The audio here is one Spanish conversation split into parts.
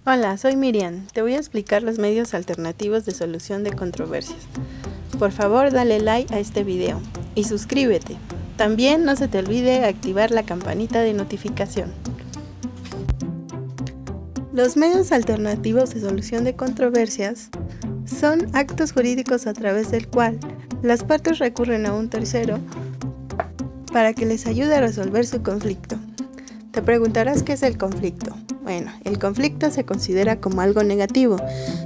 Hola, soy Miriam. Te voy a explicar los medios alternativos de solución de controversias. Por favor, dale like a este video y suscríbete. También no se te olvide activar la campanita de notificación. Los medios alternativos de solución de controversias son actos jurídicos a través del cual las partes recurren a un tercero para que les ayude a resolver su conflicto. Te preguntarás qué es el conflicto. Bueno, el conflicto se considera como algo negativo.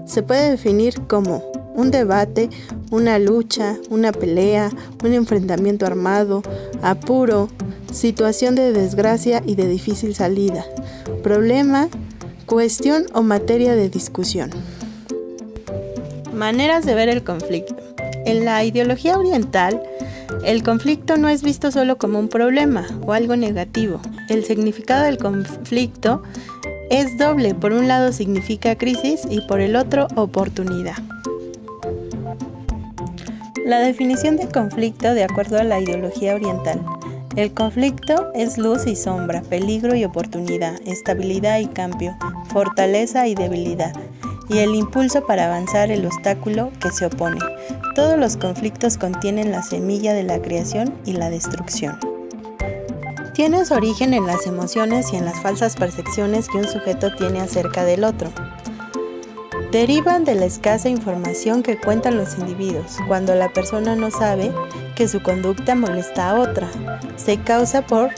Se puede definir como un debate, una lucha, una pelea, un enfrentamiento armado, apuro, situación de desgracia y de difícil salida, problema, cuestión o materia de discusión. Maneras de ver el conflicto. En la ideología oriental, el conflicto no es visto solo como un problema o algo negativo. El significado del conflicto es doble. Por un lado significa crisis y por el otro oportunidad. La definición de conflicto de acuerdo a la ideología oriental. El conflicto es luz y sombra, peligro y oportunidad, estabilidad y cambio, fortaleza y debilidad, y el impulso para avanzar el obstáculo que se opone. Todos los conflictos contienen la semilla de la creación y la destrucción. Tiene su origen en las emociones y en las falsas percepciones que un sujeto tiene acerca del otro. Derivan de la escasa información que cuentan los individuos, cuando la persona no sabe que su conducta molesta a otra. Se causa por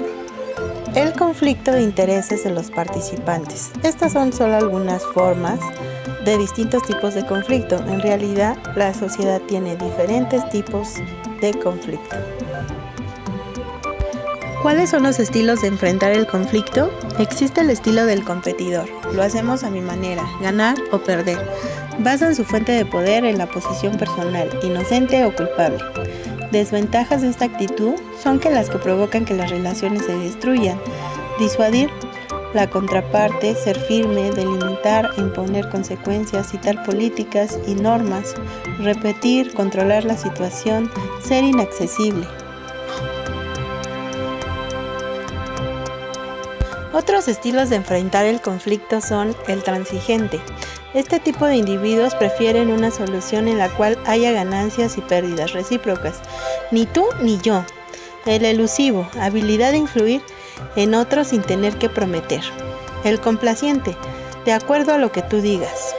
el conflicto de intereses de los participantes. Estas son solo algunas formas de distintos tipos de conflicto. En realidad, la sociedad tiene diferentes tipos de conflicto. ¿Cuáles son los estilos de enfrentar el conflicto? Existe el estilo del competidor. Lo hacemos a mi manera, ganar o perder. Basan su fuente de poder en la posición personal, inocente o culpable. Desventajas de esta actitud son que las que provocan que las relaciones se destruyan. Disuadir la contraparte, ser firme, delimitar, imponer consecuencias, citar políticas y normas, repetir, controlar la situación, ser inaccesible. Otros estilos de enfrentar el conflicto son el transigente. Este tipo de individuos prefieren una solución en la cual haya ganancias y pérdidas recíprocas, ni tú ni yo. El elusivo, habilidad de influir en otros sin tener que prometer. El complaciente, de acuerdo a lo que tú digas.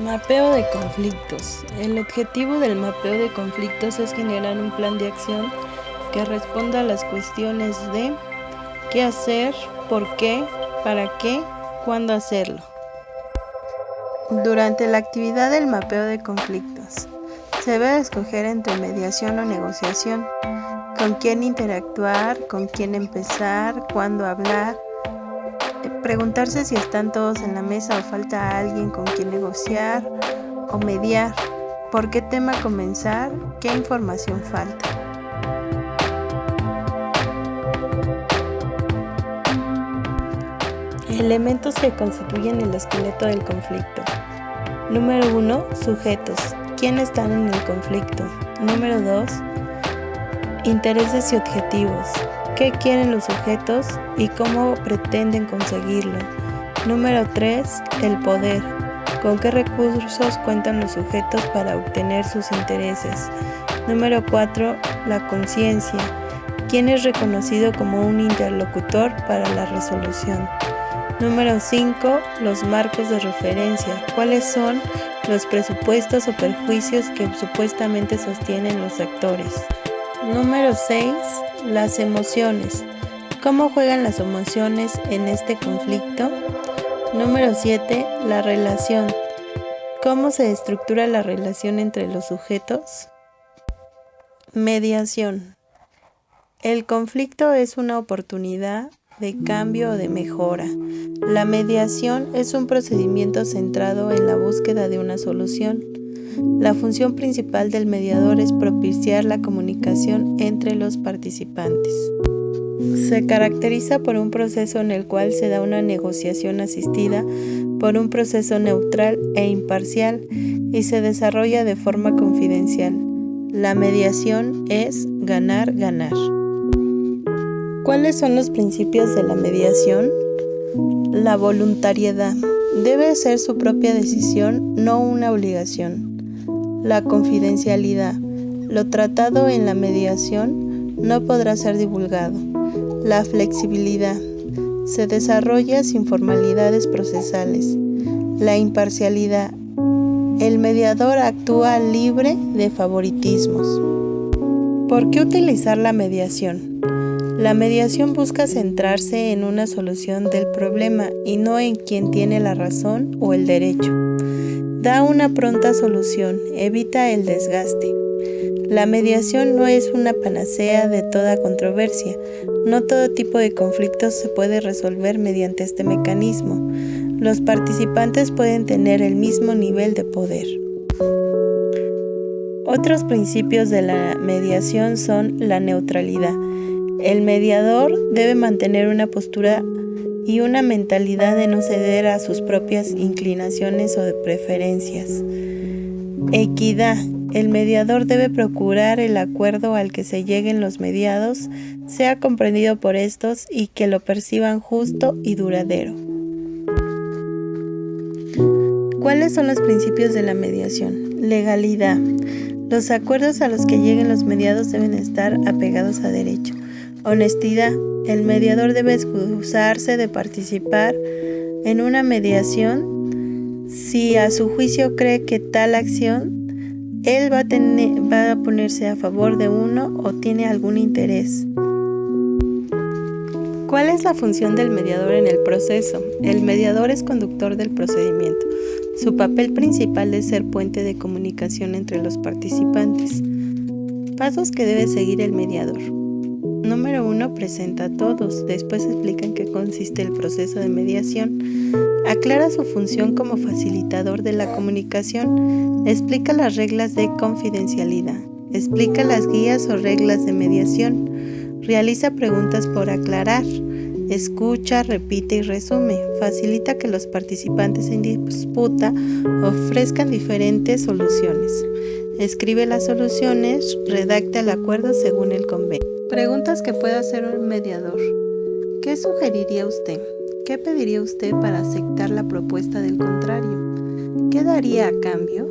Mapeo de conflictos. El objetivo del mapeo de conflictos es generar un plan de acción que responda a las cuestiones de qué hacer, por qué, para qué, cuándo hacerlo. Durante la actividad del mapeo de conflictos, se debe escoger entre mediación o negociación, con quién interactuar, con quién empezar, cuándo hablar, preguntarse si están todos en la mesa o falta alguien con quien negociar o mediar, por qué tema comenzar, qué información falta. Elementos que constituyen el esqueleto del conflicto. Número 1. Sujetos. ¿Quiénes están en el conflicto? Número 2. Intereses y objetivos. ¿Qué quieren los sujetos y cómo pretenden conseguirlo? Número 3. El poder. ¿Con qué recursos cuentan los sujetos para obtener sus intereses? Número 4. La conciencia. ¿Quién es reconocido como un interlocutor para la resolución? Número 5. Los marcos de referencia. ¿Cuáles son los presupuestos o perjuicios que supuestamente sostienen los actores? Número 6. Las emociones. ¿Cómo juegan las emociones en este conflicto? Número 7. La relación. ¿Cómo se estructura la relación entre los sujetos? Mediación. El conflicto es una oportunidad de cambio o de mejora. La mediación es un procedimiento centrado en la búsqueda de una solución. La función principal del mediador es propiciar la comunicación entre los participantes. Se caracteriza por un proceso en el cual se da una negociación asistida por un proceso neutral e imparcial y se desarrolla de forma confidencial. La mediación es ganar-ganar. ¿Cuáles son los principios de la mediación? La voluntariedad debe ser su propia decisión, no una obligación. La confidencialidad. Lo tratado en la mediación no podrá ser divulgado. La flexibilidad. Se desarrolla sin formalidades procesales. La imparcialidad. El mediador actúa libre de favoritismos. ¿Por qué utilizar la mediación? La mediación busca centrarse en una solución del problema y no en quien tiene la razón o el derecho. Da una pronta solución, evita el desgaste. La mediación no es una panacea de toda controversia. No todo tipo de conflictos se puede resolver mediante este mecanismo. Los participantes pueden tener el mismo nivel de poder. Otros principios de la mediación son la neutralidad. El mediador debe mantener una postura y una mentalidad de no ceder a sus propias inclinaciones o de preferencias. Equidad. El mediador debe procurar el acuerdo al que se lleguen los mediados sea comprendido por estos y que lo perciban justo y duradero. ¿Cuáles son los principios de la mediación? Legalidad. Los acuerdos a los que lleguen los mediados deben estar apegados a derecho. Honestidad. El mediador debe excusarse de participar en una mediación si a su juicio cree que tal acción él va a ponerse a favor de uno o tiene algún interés. ¿Cuál es la función del mediador en el proceso? El mediador es conductor del procedimiento. Su papel principal es ser puente de comunicación entre los participantes. Pasos que debe seguir el mediador. Número 1. Presenta a todos. Después explica en qué consiste el proceso de mediación. Aclara su función como facilitador de la comunicación. Explica las reglas de confidencialidad. Explica las guías o reglas de mediación. Realiza preguntas por aclarar. Escucha, repite y resume. Facilita que los participantes en disputa ofrezcan diferentes soluciones. Escribe las soluciones. Redacta el acuerdo según el convenio. Preguntas que puede hacer un mediador. ¿Qué sugeriría usted? ¿Qué pediría usted para aceptar la propuesta del contrario? ¿Qué daría a cambio?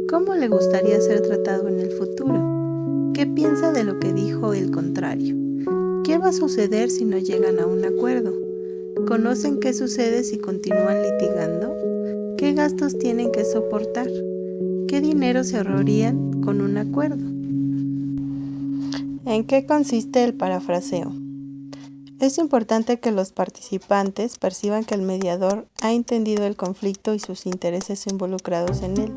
¿Cómo le gustaría ser tratado en el futuro? ¿Qué piensa de lo que dijo el contrario? ¿Qué va a suceder si no llegan a un acuerdo? ¿Conocen qué sucede si continúan litigando? ¿Qué gastos tienen que soportar? ¿Qué dinero se ahorrarían con un acuerdo? ¿En qué consiste el parafraseo? Es importante que los participantes perciban que el mediador ha entendido el conflicto y sus intereses involucrados en él.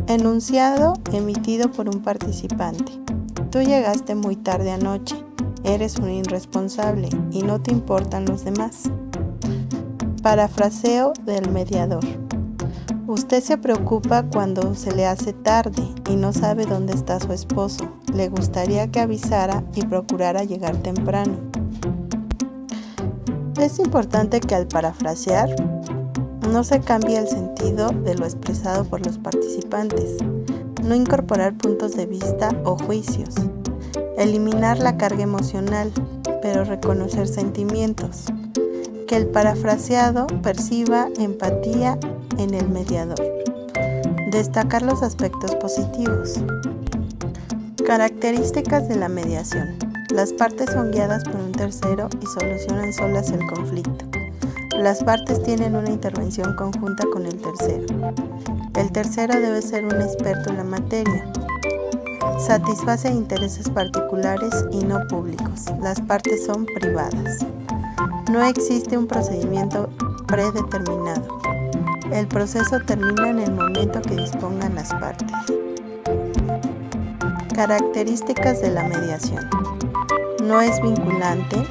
Enunciado emitido por un participante. Tú llegaste muy tarde anoche, eres un irresponsable y no te importan los demás. Parafraseo del mediador. Usted se preocupa cuando se le hace tarde y no sabe dónde está su esposo. Le gustaría que avisara y procurara llegar temprano. Es importante que al parafrasear no se cambie el sentido de lo expresado por los participantes. No incorporar puntos de vista o juicios. Eliminar la carga emocional, pero reconocer sentimientos. Que el parafraseado perciba empatía en el mediador. Destacar los aspectos positivos. Características de la mediación. Las partes son guiadas por un tercero y solucionan solas el conflicto. Las partes tienen una intervención conjunta con el tercero. El tercero debe ser un experto en la materia. Satisface intereses particulares y no públicos. Las partes son privadas. No existe un procedimiento predeterminado. El proceso termina en el momento que dispongan las partes. Características de la mediación. No es vinculante,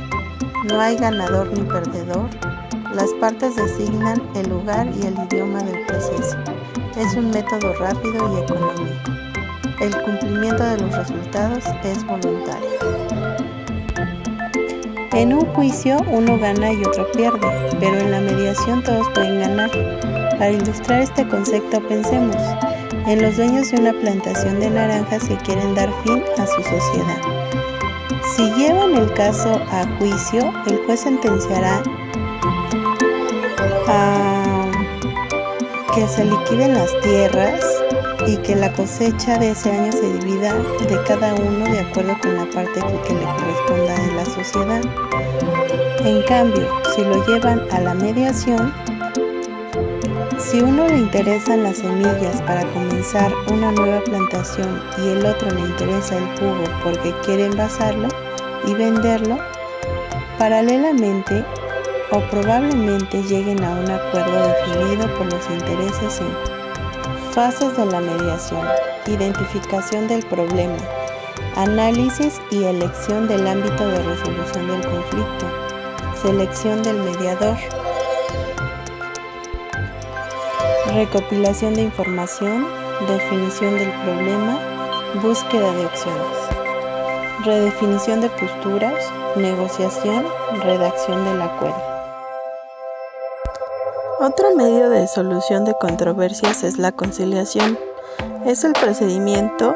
no hay ganador ni perdedor, las partes designan el lugar y el idioma del proceso. Es un método rápido y económico. El cumplimiento de los resultados es voluntario. En un juicio uno gana y otro pierde, pero en la mediación todos pueden ganar. Para ilustrar este concepto pensemos en los dueños de una plantación de naranjas que quieren dar fin a su sociedad. Si llevan el caso a juicio, el juez sentenciará a que se liquiden las tierras y que la cosecha de ese año se divida de cada uno de acuerdo con la parte que le corresponda de la sociedad. En cambio, si lo llevan a la mediación, si uno le interesan las semillas para comenzar una nueva plantación y el otro le interesa el jugo porque quiere envasarlo y venderlo, paralelamente o probablemente lleguen a un acuerdo definido por los intereses en fases de la mediación: identificación del problema, análisis y elección del ámbito de resolución del conflicto, selección del mediador, recopilación de información, definición del problema, búsqueda de opciones, redefinición de posturas, negociación, redacción del acuerdo. Otro medio de solución de controversias es la conciliación. Es el procedimiento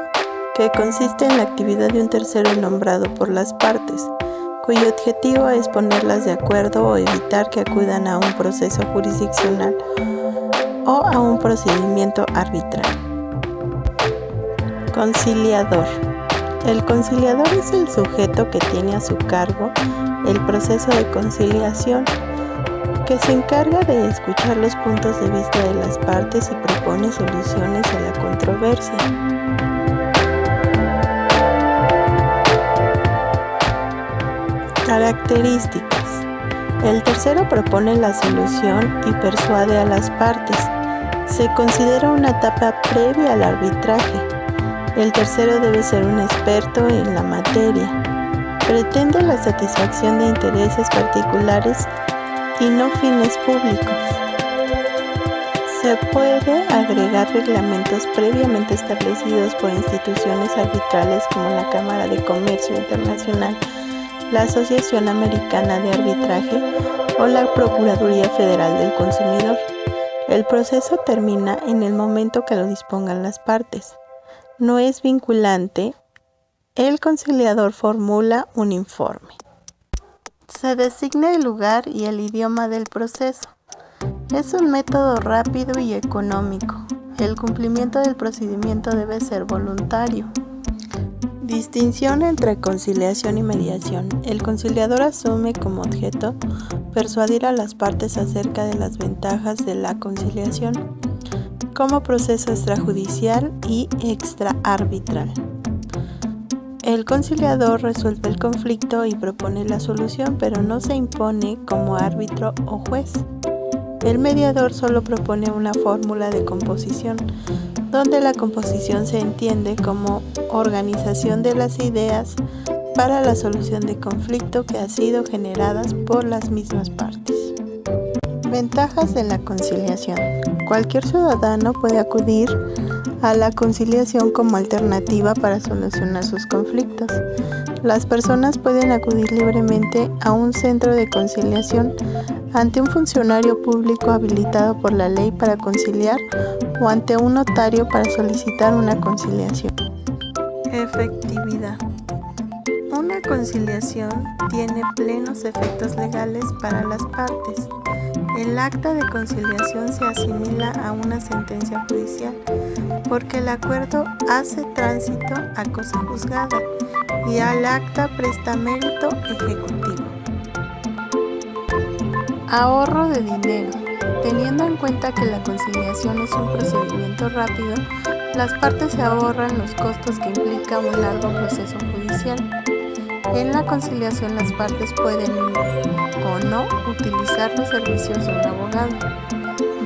que consiste en la actividad de un tercero nombrado por las partes, cuyo objetivo es ponerlas de acuerdo o evitar que acudan a un proceso jurisdiccional o a un procedimiento arbitral. Conciliador. El conciliador es el sujeto que tiene a su cargo el proceso de conciliación, que se encarga de escuchar los puntos de vista de las partes y propone soluciones a la controversia. Características. El tercero propone la solución y persuade a las partes. Se considera una etapa previa al arbitraje. El tercero debe ser un experto en la materia. Pretende la satisfacción de intereses particulares y no fines públicos. Se puede agregar reglamentos previamente establecidos por instituciones arbitrales como la Cámara de Comercio Internacional, la Asociación Americana de Arbitraje o la Procuraduría Federal del Consumidor. El proceso termina en el momento que lo dispongan las partes. No es vinculante. El conciliador formula un informe. Se designa el lugar y el idioma del proceso. Es un método rápido y económico. El cumplimiento del procedimiento debe ser voluntario. Distinción entre conciliación y mediación. El conciliador asume como objeto persuadir a las partes acerca de las ventajas de la conciliación como proceso extrajudicial y extraarbitral. El conciliador resuelve el conflicto y propone la solución, pero no se impone como árbitro o juez. El mediador solo propone una fórmula de composición, donde la composición se entiende como organización de las ideas para la solución de conflicto que han sido generadas por las mismas partes. Ventajas de la conciliación. Cualquier ciudadano puede acudir a la conciliación como alternativa para solucionar sus conflictos. Las personas pueden acudir libremente a un centro de conciliación ante un funcionario público habilitado por la ley para conciliar o ante un notario para solicitar una conciliación. Efectividad. Una conciliación tiene plenos efectos legales para las partes. El acta de conciliación se asimila a una sentencia judicial porque el acuerdo hace tránsito a cosa juzgada y al acta presta mérito ejecutivo. Ahorro de dinero. Teniendo en cuenta que la conciliación es un procedimiento rápido, las partes se ahorran los costos que implica un largo proceso judicial. En la conciliación las partes pueden o no utilizar los servicios de un abogado.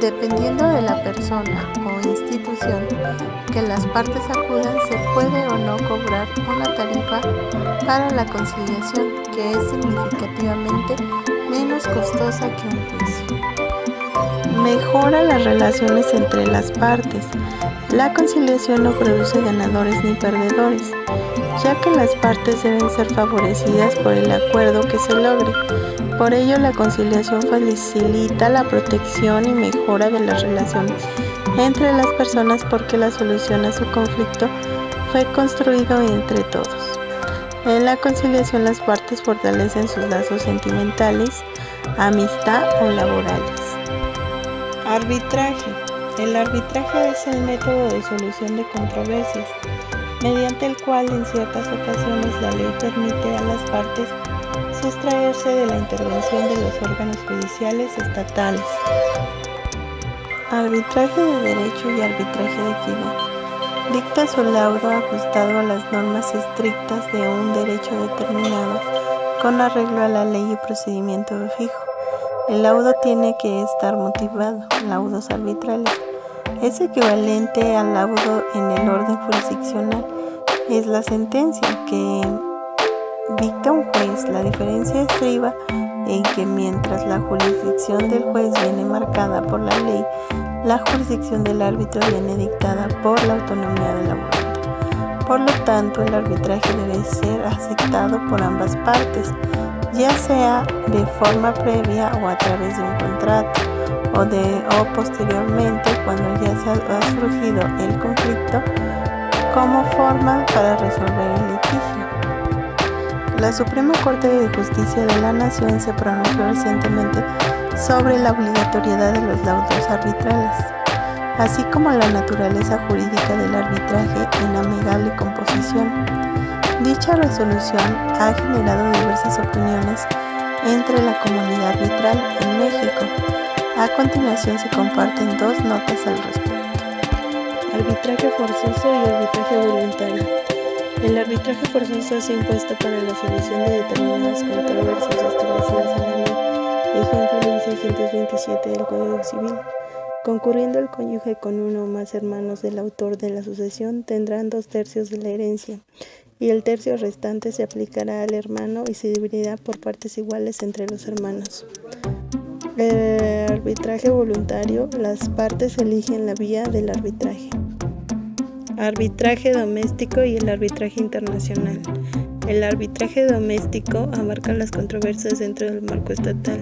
Dependiendo de la persona o institución que las partes acudan, se puede o no cobrar una tarifa para la conciliación que es significativamente menos costosa que un juicio. Mejora las relaciones entre las partes. La conciliación no produce ganadores ni perdedores, ya que las partes deben ser favorecidas por el acuerdo que se logre. Por ello, la conciliación facilita la protección y mejora de las relaciones entre las personas porque la solución a su conflicto fue construido entre todos. En la conciliación las partes fortalecen sus lazos sentimentales, amistad o laborales. Arbitraje. El arbitraje es el método de solución de controversias, mediante el cual en ciertas ocasiones la ley permite a las partes sustraerse de la intervención de los órganos judiciales estatales. Arbitraje de derecho y arbitraje de equidad. Dicta su laudo ajustado a las normas estrictas de un derecho determinado, con arreglo a la ley y procedimiento fijo. El laudo tiene que estar motivado. Laudos arbitrales. Es equivalente al laudo en el orden jurisdiccional. Es la sentencia que dicta un juez. La diferencia estriba en que mientras la jurisdicción del juez viene marcada por la ley, la jurisdicción del árbitro viene dictada por la autonomía de la voluntad. Por lo tanto, el arbitraje debe ser aceptado por ambas partes, ya sea de forma previa o a través de un contrato, o posteriormente cuando ya se ha surgido el conflicto, como forma para resolver el litigio. La Suprema Corte de Justicia de la Nación se pronunció recientemente sobre la obligatoriedad de los laudos arbitrales, así como la naturaleza jurídica del arbitraje en amigable composición. Dicha resolución ha generado diversas opiniones entre la comunidad arbitral en México. A continuación se comparten dos notas al respecto. Arbitraje forzoso y arbitraje voluntario. El arbitraje forzoso es impuesto para la solución de determinadas controversias establecidas en la ley, ejemplo 1627 del Código Civil. Concurriendo el cónyuge con uno o más hermanos del autor de la sucesión, tendrán 2/3 de la herencia, y el tercio restante se aplicará al hermano y se dividirá por partes iguales entre los hermanos. El arbitraje voluntario, las partes eligen la vía del arbitraje. Arbitraje doméstico y el arbitraje internacional. El arbitraje doméstico abarca las controversias dentro del marco estatal.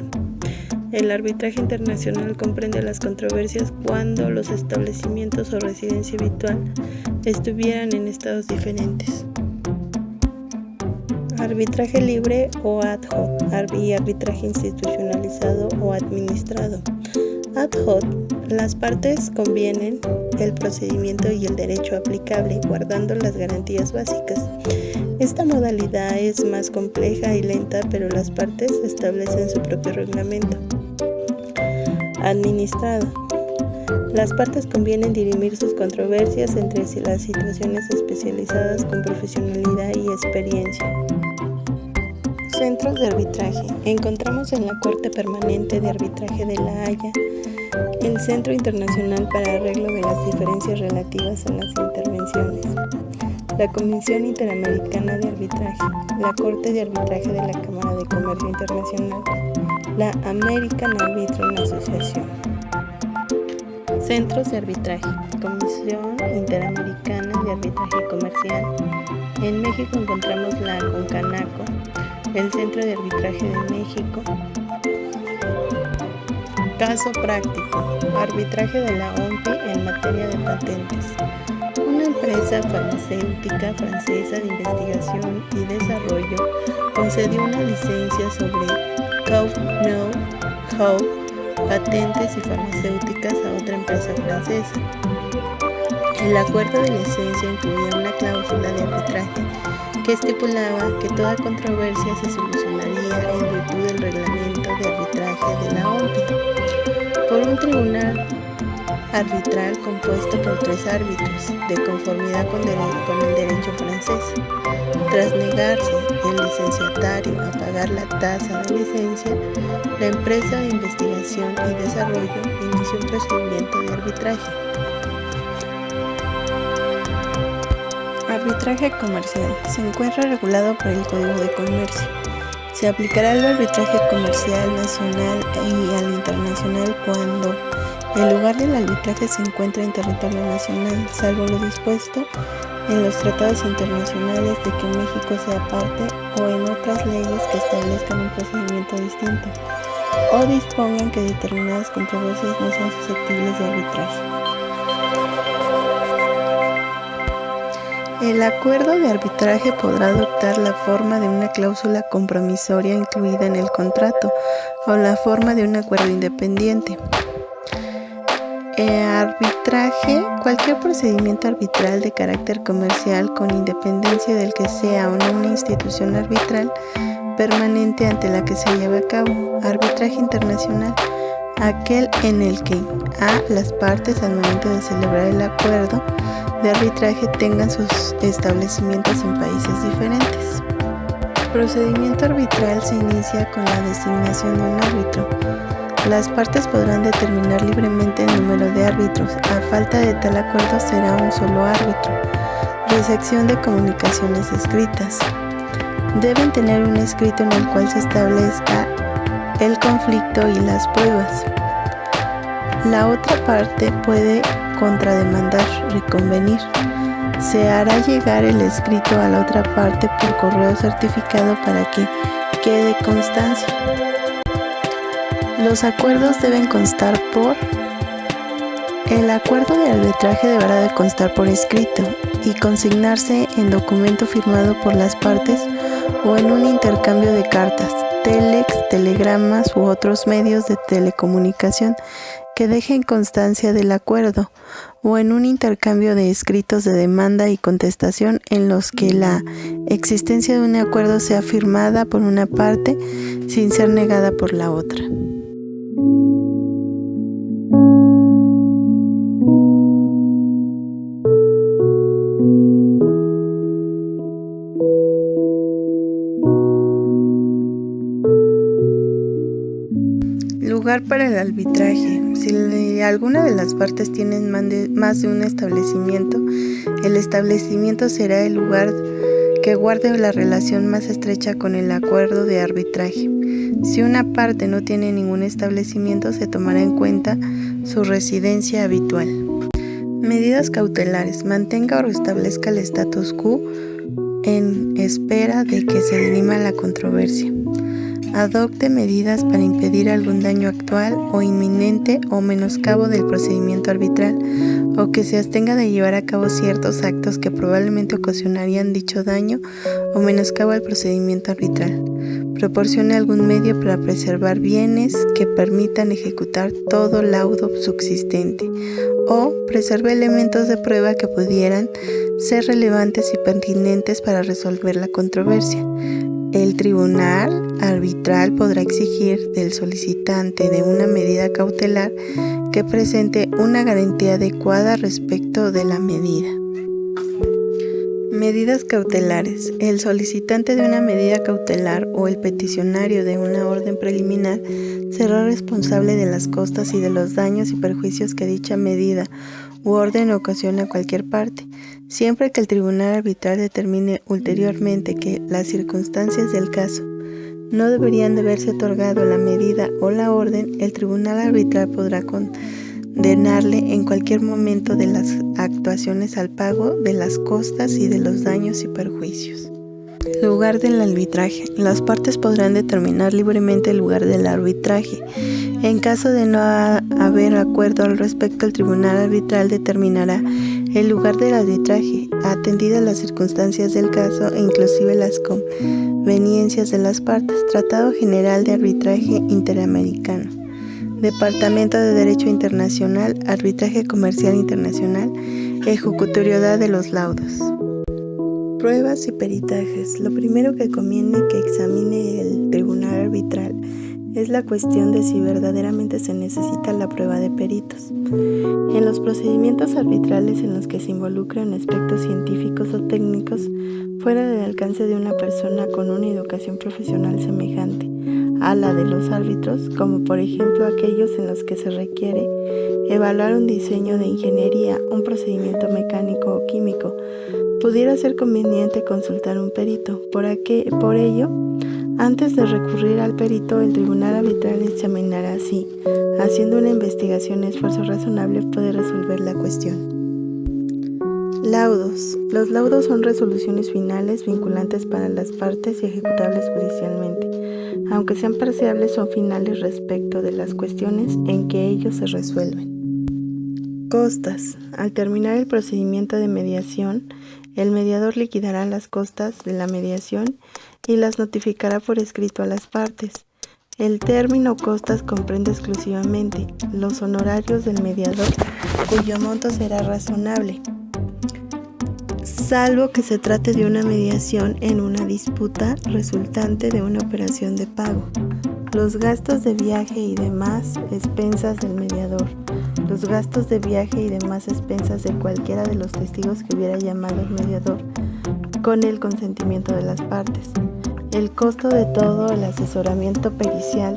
El arbitraje internacional comprende las controversias cuando los establecimientos o residencia habitual estuvieran en estados diferentes. Arbitraje libre o ad hoc y arbitraje institucionalizado o administrado. Ad hoc, las partes convienen el procedimiento y el derecho aplicable, guardando las garantías básicas. Esta modalidad es más compleja y lenta, pero las partes establecen su propio reglamento. Administrado. Las partes convienen dirimir sus controversias entre las situaciones especializadas con profesionalidad y experiencia. Centros de arbitraje. Encontramos en la Corte Permanente de Arbitraje de La Haya el Centro Internacional para Arreglo de las Diferencias Relativas a las Intervenciones, la Comisión Interamericana de Arbitraje, la Corte de Arbitraje de la Cámara de Comercio Internacional, la American Arbitration Association. Centros de arbitraje. Comisión Interamericana de Arbitraje Comercial. En México encontramos la CONCANACO, el Centro de Arbitraje de México. Caso práctico. Arbitraje de la OMPI en materia de patentes. Una empresa farmacéutica francesa de investigación y desarrollo concedió una licencia sobre know-how, patentes y farmacéuticas a otra empresa francesa. El acuerdo de licencia incluía una cláusula de arbitraje que estipulaba que toda controversia se solucionaría en virtud del reglamento de arbitraje de la OMPI por un tribunal arbitral compuesto por 3 árbitros, de conformidad con el derecho francés. Tras negarse el licenciatario a pagar la tasa de licencia, la empresa de investigación y desarrollo inició un procedimiento de arbitraje. Arbitraje comercial. Se encuentra regulado por el Código de Comercio. Se aplicará el arbitraje comercial nacional y al internacional cuando el lugar del arbitraje se encuentra en territorio nacional, salvo lo dispuesto en los tratados internacionales de que México sea parte o en otras leyes que establezcan un procedimiento distinto o dispongan que determinadas controversias no sean susceptibles de arbitraje. El acuerdo de arbitraje podrá adoptar la forma de una cláusula compromisoria incluida en el contrato o la forma de un acuerdo independiente. Arbitraje: cualquier procedimiento arbitral de carácter comercial con independencia del que sea o no una institución arbitral permanente ante la que se lleva a cabo. Arbitraje internacional: aquel en el que las partes al momento de celebrar el acuerdo de arbitraje tengan sus establecimientos en países diferentes. Procedimiento arbitral se inicia con la designación de un árbitro. Las partes podrán determinar libremente el número de árbitros. A falta de tal acuerdo será un solo árbitro. Recepción de comunicaciones escritas. Deben tener un escrito en el cual se establezca el conflicto y las pruebas. La otra parte puede contrademandar, reconvenir. Se hará llegar el escrito a la otra parte por correo certificado para que quede constancia. Los acuerdos deben constar por... El acuerdo de arbitraje deberá de constar por escrito y consignarse en documento firmado por las partes o en un intercambio de cartas, telex, telegramas u otros medios de telecomunicación que dejen constancia del acuerdo, o en un intercambio de escritos de demanda y contestación en los que la existencia de un acuerdo sea firmada por una parte sin ser negada por la otra. Lugar para el arbitraje. Si alguna de las partes tiene más de un establecimiento, el establecimiento será el lugar que guarde la relación más estrecha con el acuerdo de arbitraje. Si una parte no tiene ningún establecimiento, se tomará en cuenta su residencia habitual. Medidas cautelares. Mantenga o restablezca el status quo en espera de que se dirima la controversia. Adopte medidas para impedir algún daño actual o inminente o menoscabo del procedimiento arbitral, o que se abstenga de llevar a cabo ciertos actos que probablemente ocasionarían dicho daño o menoscabo al procedimiento arbitral. Proporcione algún medio para preservar bienes que permitan ejecutar todo laudo subsistente, o preserve elementos de prueba que pudieran ser relevantes y pertinentes para resolver la controversia. El tribunal arbitral podrá exigir del solicitante de una medida cautelar que presente una garantía adecuada respecto de la medida. Medidas cautelares. El solicitante de una medida cautelar o el peticionario de una orden preliminar será responsable de las costas y de los daños y perjuicios que dicha medida u orden ocasiona a cualquier parte, siempre que el tribunal arbitral determine ulteriormente que las circunstancias del caso no deberían de haberse otorgado la medida o la orden. El tribunal arbitral podrá condenarle en cualquier momento de las actuaciones al pago de las costas y de los daños y perjuicios. Lugar del arbitraje. Las partes podrán determinar libremente el lugar del arbitraje. En caso de no haber acuerdo al respecto, el tribunal arbitral determinará el lugar del arbitraje, atendidas las circunstancias del caso e inclusive las conveniencias de las partes. Tratado General de Arbitraje Interamericano. Departamento de Derecho Internacional, Arbitraje Comercial Internacional, Ejecutoriedad de los laudos. Pruebas y peritajes. Lo primero que conviene que examine el tribunal arbitral es la cuestión de si verdaderamente se necesita la prueba de peritos. En los procedimientos arbitrales en los que se involucran aspectos científicos o técnicos fuera del alcance de una persona con una educación profesional semejante a la de los árbitros, como por ejemplo aquellos en los que se requiere evaluar un diseño de ingeniería, un procedimiento mecánico o químico, pudiera ser conveniente consultar un perito. Por ello, antes de recurrir al perito, el tribunal arbitral examinará si, haciendo una investigación, esfuerzo razonable puede resolver la cuestión. Laudos. Los laudos son resoluciones finales vinculantes para las partes y ejecutables judicialmente. Aunque sean parciales, son finales respecto de las cuestiones en que ellos se resuelven. Costas. Al terminar el procedimiento de mediación, El mediador liquidará las costas de la mediación y las notificará por escrito a las partes. El término costas comprende exclusivamente los honorarios del mediador, cuyo monto será razonable, salvo que se trate de una mediación en una disputa resultante de una operación de pago. Los gastos de viaje y demás expensas del mediador. Los gastos de viaje y demás expensas de cualquiera de los testigos que hubiera llamado el mediador con el consentimiento de las partes. El costo de todo el asesoramiento pericial